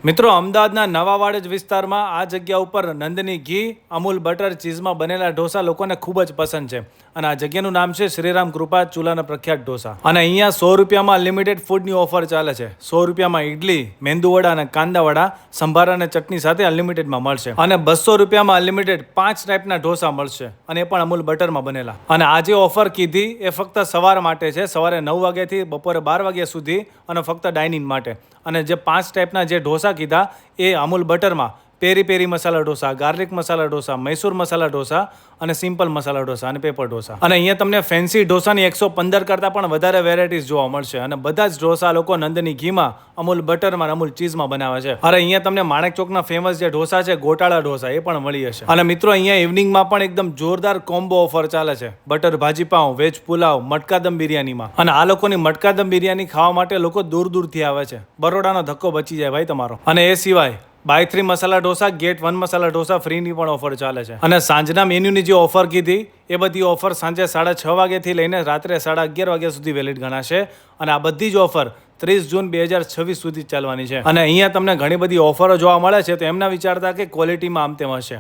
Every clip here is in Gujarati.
મિત્રો, અમદાવાદના નવા વાડજ વિસ્તારમાં આ જગ્યા ઉપર નંદની ઘી, અમૂલ બટર, ચીઝમાં બનેલા ઢોસા લોકોને ખૂબ જ પસંદ છે. અને આ જગ્યાનું નામ છે શ્રીરામ કૃપા ચૂલાના પ્રખ્યાત ઢોસા. અને અહીંયા 100 રૂપિયામાં અનલિમિટેડ ફૂડની ઓફર ચાલે છે. 100 રૂપિયામાં ઇડલી, મેંદુવડા અને કાંદાવડા, સંભાર અને ચટણી સાથે અનલિમિટેડમાં મળશે. અને 200 રૂપિયામાં અનલિમિટેડ 5 ટાઈપના ઢોસા મળશે અને એ પણ અમૂલ બટરમાં બનેલા. અને આ જે ઓફર કીધી એ ફક્ત સવાર માટે છે, સવારે 9 વાગ્યાથી બપોરે 12 વાગ્યા સુધી, અને ફક્ત ડાઇનિંગ માટે. અને જે 5 ટાઈપના જે ઢોસા કીધા એ અમૂલ બટરમાં પેરી પેરી મસાલા ઢોસા, ગાર્લિક મસાલા ઢોસા, મૈસૂર મસાલા ઢોસા અને સિમ્પલ મસાલા ઢોસા અને પેપર ઢોસા. અને અહીંયા તમને ફેન્સી ઢોસાની 115 કરતાં પણ વધારે વેરાયટીઝ જોવા મળશે. અને બધા જ ઢોસા લોકો નંદની ઘીમાં, અમૂલ બટરમાં, અમૂલ ચીઝમાં બનાવે છે. અને અહીંયા તમને માણેક ચોકના ફેમસ જે ઢોસા છે, ગોટાળા ઢોસા, એ પણ મળી હશે. અને મિત્રો, અહીંયા ઇવનિંગમાં પણ એકદમ જોરદાર કોમ્બો ઓફર ચાલે છે. બટર ભાજી પાઉં, વેજ પુલાવ, મટકા દમ બિરયાનીમાં. અને આ લોકોની મટકા દમ બિરયાની ખાવા માટે લોકો દૂર દૂરથી આવે છે. બરોડાનો ધક્કો બચી જાય ભાઈ તમારો. અને એ સિવાય બાય 3 મસાલા ઢોસા ગેટ 1 મસાલા ઢોસા ફ્રીની પણ ઓફર ચાલે છે. અને સાંજના મેન્યુની જે ઓફર કીધી એ બધી ઓફર સાંજે 6:30 વાગ્યાથી લઈને રાત્રે 11:30 વાગ્યા સુધી વેલિડ ગણાશે. અને આ બધી જ ઓફર 30 જૂન 2026 સુધી ચાલવાની છે. અને અહીંયા તમને ઘણી બધી ઓફરો જોવા મળે છે, તો એમના વિચારતા કે ક્વોલિટીમાં આમ તેમ હશે.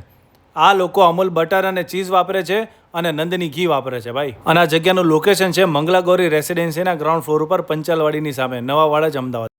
આ લોકો અમૂલ બટર અને ચીઝ વાપરે છે અને નંદની ઘી વાપરે છે ભાઈ. અને આ જગ્યાનું લોકેશન છે મંગલા ગૌરી રેસિડેન્સીના ગ્રાઉન્ડ ફ્લોર ઉપર, પંચાલવાડીની સામે, નવા વાડજ, અમદાવાદ.